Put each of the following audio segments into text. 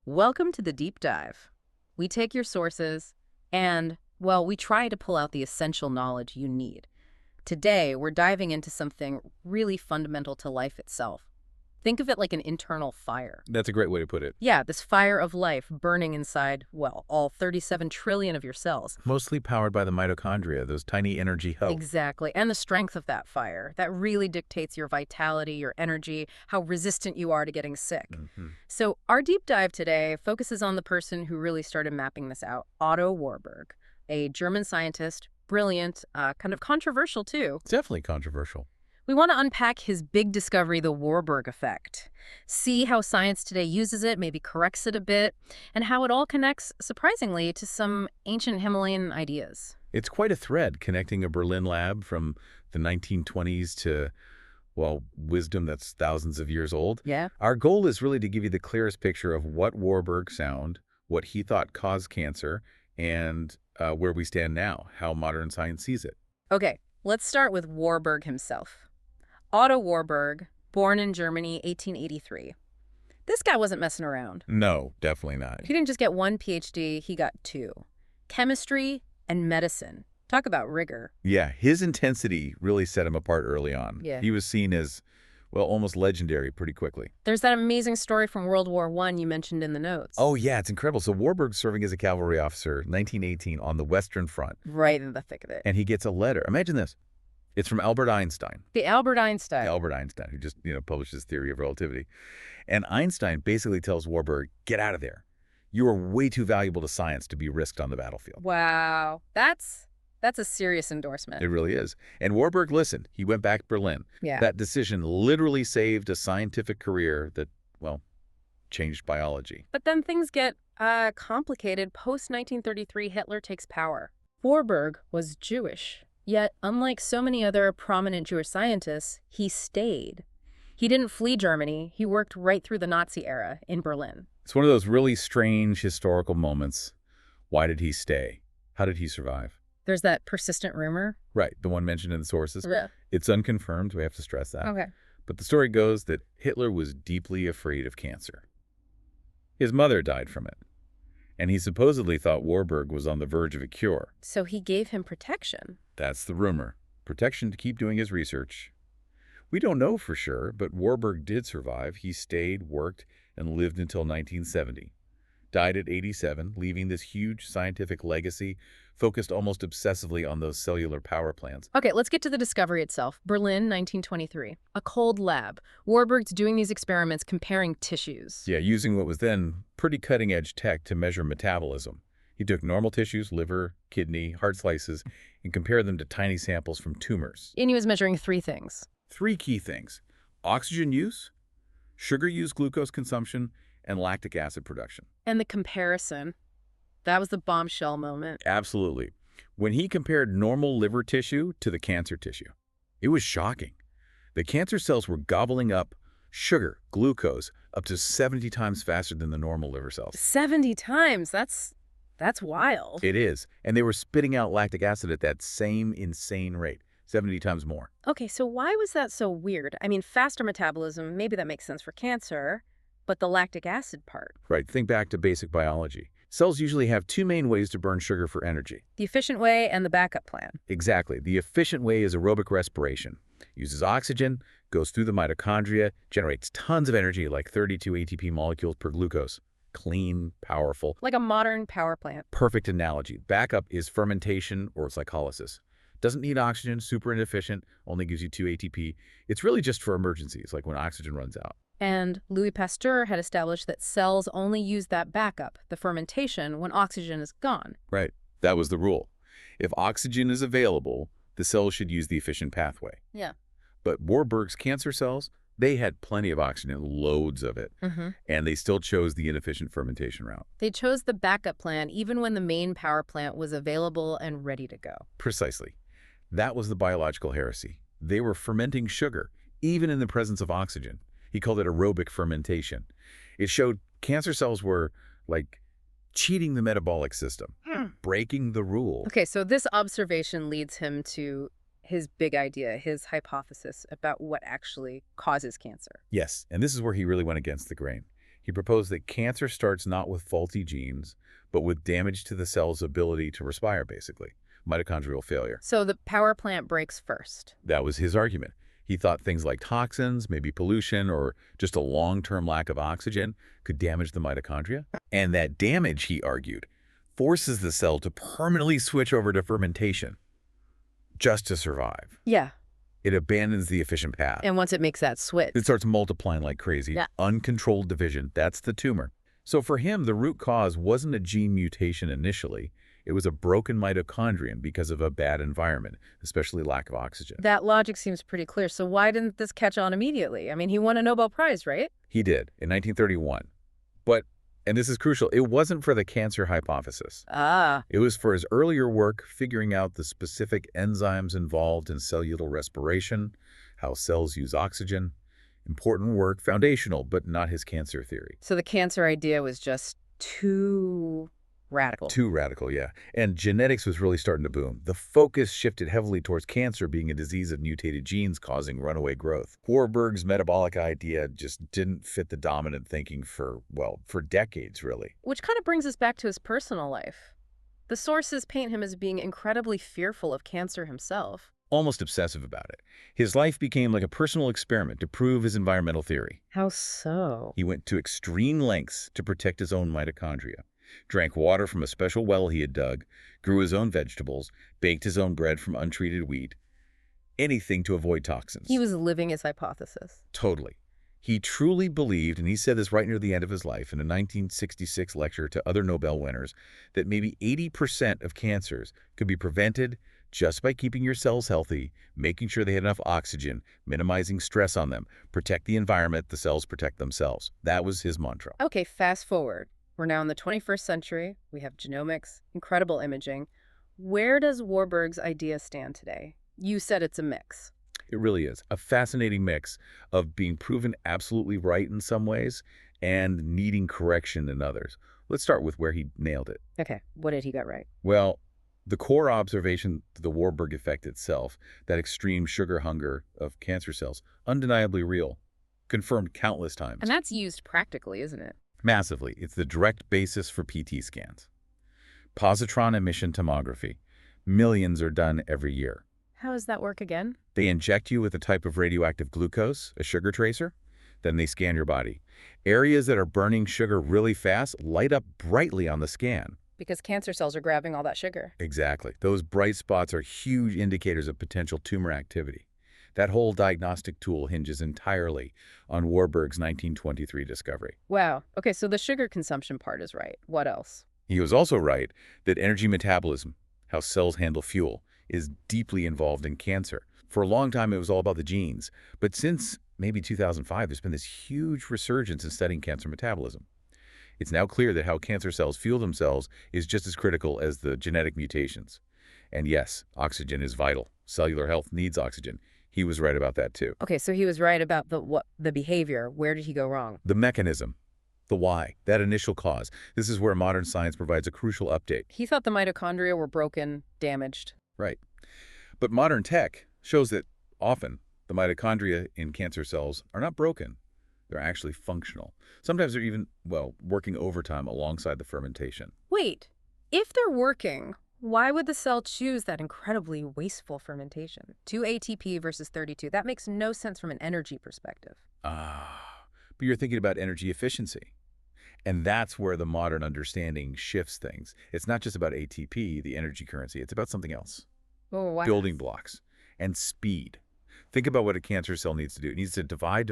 Welcome to the deep dive. We take your sources and, well, we try to pull out the essential knowledge you need. Today, we're diving into something really fundamental to life itself. Think of it like an internal fire. That's a great way to put it. Yeah, this fire of life burning inside, well, all 37 trillion of your cells. Mostly powered by the mitochondria, those tiny energy hubs. Exactly. And the strength of that fire. That really dictates your vitality, your energy, how resistant you are to getting sick. So our deep dive today focuses on the person who really started mapping this out, Otto Warburg, a German scientist, brilliant, kind of controversial too. It's definitely controversial. We want to unpack his big discovery, the Warburg effect, see how science today uses it, maybe corrects it a bit, and how it all connects, surprisingly, to some ancient Himalayan ideas. It's quite a thread connecting a Berlin lab from the 1920s to, well, wisdom that's thousands of years old. Yeah. Our goal is really to give you the clearest picture of what Warburg found, what he thought caused cancer, and where we stand now, how modern science sees it. Okay, let's start with Warburg himself. Otto Warburg, born in Germany, 1883. This guy wasn't messing around. No, definitely not. He didn't just get one PhD, he got two. Chemistry and medicine. Talk about rigor. Yeah, his intensity really set him apart early on. Yeah. He was seen as, well, almost legendary pretty quickly. There's that amazing story from World War I you mentioned in the notes. Oh, yeah, it's incredible. So Warburg's serving as a cavalry officer, 1918, on the Western Front. Right in the thick of it. And he gets a letter. Imagine this. It's from Albert Einstein. The Albert Einstein. Albert Einstein, who just, published his theory of relativity. And Einstein basically tells Warburg, get out of there. You are way too valuable to science to be risked on the battlefield. Wow. That's a serious endorsement. It really is. And Warburg listened. He went back to Berlin. Yeah. That decision literally saved a scientific career that, well, changed biology. But then things get complicated. Post-1933, Hitler takes power. Warburg was Jewish. Yet, unlike so many other prominent Jewish scientists, he stayed. He didn't flee Germany. He worked right through the Nazi era in Berlin. It's one of those really strange historical moments. Why did he stay? How did he survive? There's that persistent rumor. Right, the one mentioned in the sources. Yeah. It's unconfirmed. We have to stress that. Okay. But the story goes that Hitler was deeply afraid of cancer. His mother died from it. And he supposedly thought Warburg was on the verge of a cure. So he gave him protection. That's the rumor. Protection to keep doing his research. We don't know for sure, but Warburg did survive. He stayed, worked, and lived until 1970. Died at 87, leaving this huge scientific legacy focused almost obsessively on those cellular power plants. Okay, let's get to the discovery itself. Berlin, 1923. A cold lab. Warburg's doing these experiments comparing tissues. Yeah, using what was then pretty cutting-edge tech to measure metabolism. He took normal tissues, liver, kidney, heart slices, and compared them to tiny samples from tumors. And he was measuring three things. Three key things: oxygen use, sugar use, glucose consumption, and lactic acid production. And the comparison. That was the bombshell moment. Absolutely. When he compared normal liver tissue to the cancer tissue, it was shocking. The cancer cells were gobbling up sugar, glucose, up to 70 times faster than the normal liver cells. 70 times. That's wild. It is. And they were spitting out lactic acid at that same insane rate, 70 times more. Okay, so why was that so weird? I mean, faster metabolism, maybe that makes sense for cancer, but the lactic acid part. Right. Think back to basic biology. Cells usually have two main ways to burn sugar for energy. The efficient way and the backup plan. Exactly. The efficient way is aerobic respiration. Uses oxygen, goes through the mitochondria, generates tons of energy like 32 ATP molecules per glucose. Clean, powerful. Like a modern power plant. Perfect analogy. Backup is fermentation or glycolysis. Doesn't need oxygen, super inefficient, only gives you 2 ATP. It's really just for emergencies, like when oxygen runs out. And Louis Pasteur had established that cells only use that backup, the fermentation, when oxygen is gone. Right. That was the rule. If oxygen is available, the cells should use the efficient pathway. Yeah. But Warburg's cancer cells, they had plenty of oxygen, loads of it, and they still chose the inefficient fermentation route. They chose the backup plan even when the main power plant was available and ready to go. Precisely. That was the biological heresy. They were fermenting sugar, even in the presence of oxygen. He called it aerobic fermentation. It showed cancer cells were, like, cheating the metabolic system, breaking the rule. Okay, so this observation leads him to his big idea, his hypothesis about what actually causes cancer. Yes, and this is where he really went against the grain. He proposed that cancer starts not with faulty genes, but with damage to the cell's ability to respire, basically. Mitochondrial failure. So the power plant breaks first. That was his argument. He thought things like toxins, maybe pollution, or just a long-term lack of oxygen could damage the mitochondria. And that damage, he argued, forces the cell to permanently switch over to fermentation just to survive. Yeah. It abandons the efficient path. And once it makes that switch. It starts multiplying like crazy. Yeah. Uncontrolled division, that's the tumor. So for him, the root cause wasn't a gene mutation initially. It was a broken mitochondrion because of a bad environment, especially lack of oxygen. That logic seems pretty clear. So why didn't this catch on immediately? I mean, he won a Nobel Prize, right? He did, in 1931. But, and this is crucial, it wasn't for the cancer hypothesis. Ah. It was for his earlier work figuring out the specific enzymes involved in cellular respiration, how cells use oxygen. Important work, foundational, but not his cancer theory. So the cancer idea was just too radical. Too radical, yeah. And genetics was really starting to boom. The focus shifted heavily towards cancer being a disease of mutated genes causing runaway growth. Warburg's metabolic idea just didn't fit the dominant thinking for decades, really. Which kind of brings us back to his personal life. The sources paint him as being incredibly fearful of cancer himself. Almost obsessive about it. His life became like a personal experiment to prove his environmental theory. How so? He went to extreme lengths to protect his own mitochondria. Drank water from a special well he had dug, grew his own vegetables, baked his own bread from untreated wheat. Anything to avoid toxins. He was living his hypothesis. Totally. He truly believed, and he said this right near the end of his life in a 1966 lecture to other Nobel winners, that maybe 80% of cancers could be prevented just by keeping your cells healthy, making sure they had enough oxygen, minimizing stress on them, protect the environment, the cells protect themselves. That was his mantra. Okay, fast forward. We're now in the 21st century. We have genomics, incredible imaging. Where does Warburg's idea stand today? You said it's a mix. It really is. A fascinating mix of being proven absolutely right in some ways and needing correction in others. Let's start with where he nailed it. Okay, what did he get right? Well, the core observation, the Warburg effect itself, that extreme sugar hunger of cancer cells, undeniably real, confirmed countless times. And that's used practically, isn't it? Massively. It's the direct basis for PT scans. Positron emission tomography. Millions are done every year. How does that work again? They inject you with a type of radioactive glucose, a sugar tracer. Then they scan your body. Areas that are burning sugar really fast light up brightly on the scan. Because cancer cells are grabbing all that sugar. Exactly. Those bright spots are huge indicators of potential tumor activity. That whole diagnostic tool hinges entirely on Warburg's 1923 discovery. Wow. Okay, so the sugar consumption part is right. What else? He was also right that energy metabolism, how cells handle fuel, is deeply involved in cancer. For a long time, it was all about the genes. But since maybe 2005, there's been this huge resurgence in studying cancer metabolism. It's now clear that how cancer cells fuel themselves is just as critical as the genetic mutations. And yes, oxygen is vital. Cellular health needs oxygen. He was right about that too. Okay, so he was right about the behavior. Where did he go wrong? The mechanism, the why, that initial cause. This is where modern science provides a crucial update. He thought the mitochondria were broken, damaged. Right. But modern tech shows that often the mitochondria in cancer cells are not broken. They're actually functional. Sometimes they're even, working overtime alongside the fermentation. Wait, if they're working, why would the cell choose that incredibly wasteful fermentation? 2 ATP versus 32. That makes no sense from an energy perspective. But you're thinking about energy efficiency. And that's where the modern understanding shifts things. It's not just about ATP, the energy currency. It's about something else. Oh, wow. Building blocks and speed. Think about what a cancer cell needs to do. It needs to divide.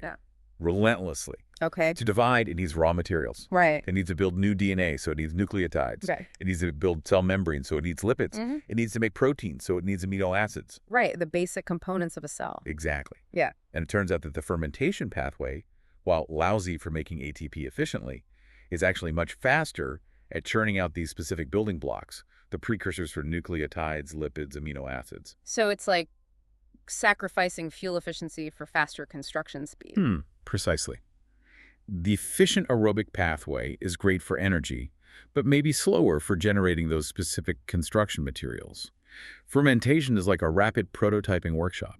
Yeah. Relentlessly. Okay. To divide, it needs raw materials. Right. It needs to build new DNA, so it needs nucleotides. Okay. It needs to build cell membranes, so it needs lipids. Mm-hmm. It needs to make proteins, so it needs amino acids. Right, the basic components of a cell. Exactly. Yeah. And it turns out that the fermentation pathway, while lousy for making ATP efficiently, is actually much faster at churning out these specific building blocks, the precursors for nucleotides, lipids, amino acids. So it's like sacrificing fuel efficiency for faster construction speed. Precisely. The efficient aerobic pathway is great for energy, but maybe slower for generating those specific construction materials. Fermentation is like a rapid prototyping workshop.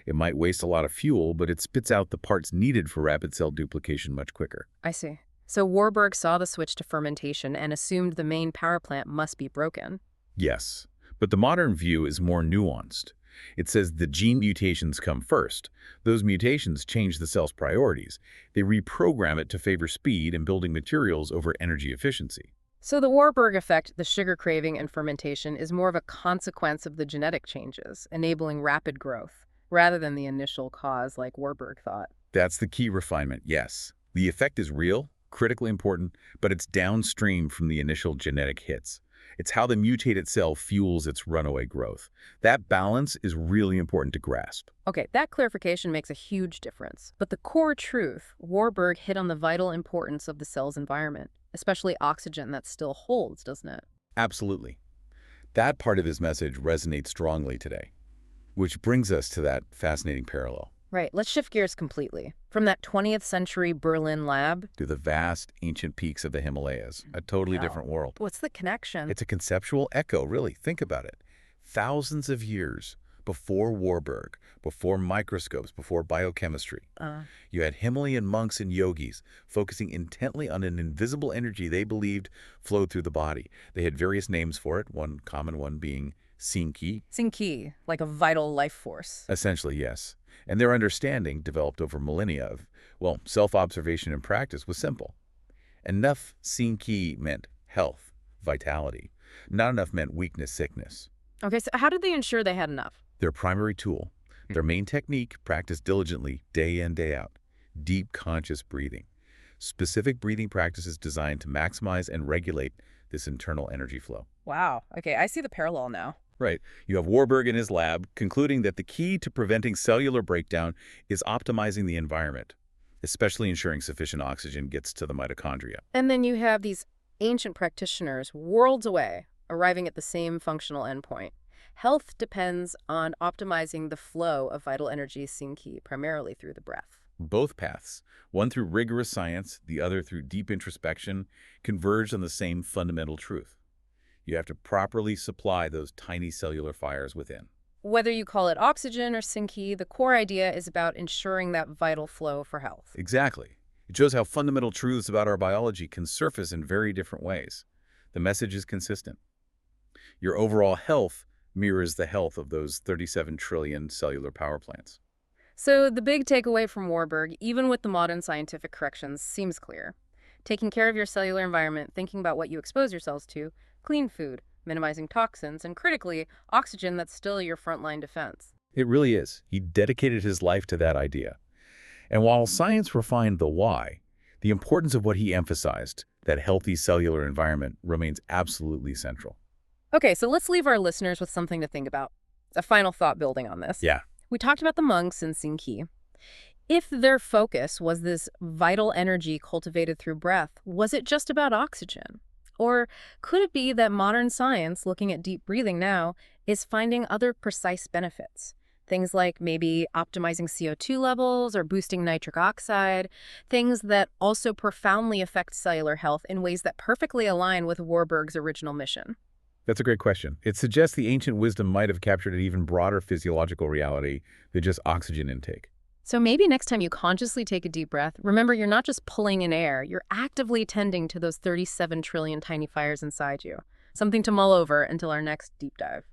It might waste a lot of fuel, but it spits out the parts needed for rapid cell duplication much quicker. I see. So Warburg saw the switch to fermentation and assumed the main power plant must be broken. Yes, but the modern view is more nuanced. It says the gene mutations come first. Those mutations change the cell's priorities. They reprogram it to favor speed and building materials over energy efficiency. So the Warburg effect, the sugar craving and fermentation, is more of a consequence of the genetic changes, enabling rapid growth, rather than the initial cause like Warburg thought. That's the key refinement, yes. The effect is real, critically important, but it's downstream from the initial genetic hits. It's how the mutated cell fuels its runaway growth. That balance is really important to grasp. Okay, that clarification makes a huge difference. But the core truth, Warburg hit on the vital importance of the cell's environment, especially oxygen that still holds, doesn't it? Absolutely. That part of his message resonates strongly today, which brings us to that fascinating parallel. Right, let's shift gears completely. From that 20th century Berlin lab To the vast, ancient peaks of the Himalayas, a totally different world. What's the connection? It's a conceptual echo, really. Think about it. Thousands of years before Warburg, before microscopes, before biochemistry, you had Himalayan monks and yogis focusing intently on an invisible energy they believed flowed through the body. They had various names for it, one common one being Qi. Qi, like a vital life force. Essentially, yes. And their understanding, developed over millennia of, well, self-observation and practice, was simple. Enough Qi meant health, vitality. Not enough meant weakness, sickness. Okay, so how did they ensure they had enough? Their primary tool, their main technique, practiced diligently, day in, day out. Deep conscious breathing. Specific breathing practices designed to maximize and regulate this internal energy flow. Wow. Okay, I see the parallel now. Right. You have Warburg in his lab concluding that the key to preventing cellular breakdown is optimizing the environment, especially ensuring sufficient oxygen gets to the mitochondria. And then you have these ancient practitioners worlds away arriving at the same functional endpoint. Health depends on optimizing the flow of vital energy Qi, primarily through the breath. Both paths, one through rigorous science, the other through deep introspection, converge on the same fundamental truth. You have to properly supply those tiny cellular fires within. Whether you call it oxygen or Qi, the core idea is about ensuring that vital flow for health. Exactly. It shows how fundamental truths about our biology can surface in very different ways. The message is consistent. Your overall health mirrors the health of those 37 trillion cellular power plants. So the big takeaway from Warburg, even with the modern scientific corrections, seems clear. Taking care of your cellular environment, thinking about what you expose yourselves to, clean food, minimizing toxins, and critically, oxygen that's still your frontline defense. It really is. He dedicated his life to that idea. And while science refined the why, the importance of what he emphasized, that healthy cellular environment, remains absolutely central. Okay, so let's leave our listeners with something to think about. A final thought building on this. Yeah. We talked about the monks in Qi. If their focus was this vital energy cultivated through breath, was it just about oxygen? Or could it be that modern science, looking at deep breathing now, is finding other precise benefits? Things like maybe optimizing CO2 levels or boosting nitric oxide, things that also profoundly affect cellular health in ways that perfectly align with Warburg's original mission. That's a great question. It suggests the ancient wisdom might have captured an even broader physiological reality than just oxygen intake. So maybe next time you consciously take a deep breath, remember you're not just pulling in air, you're actively tending to those 37 trillion tiny fires inside you. Something to mull over until our next deep dive.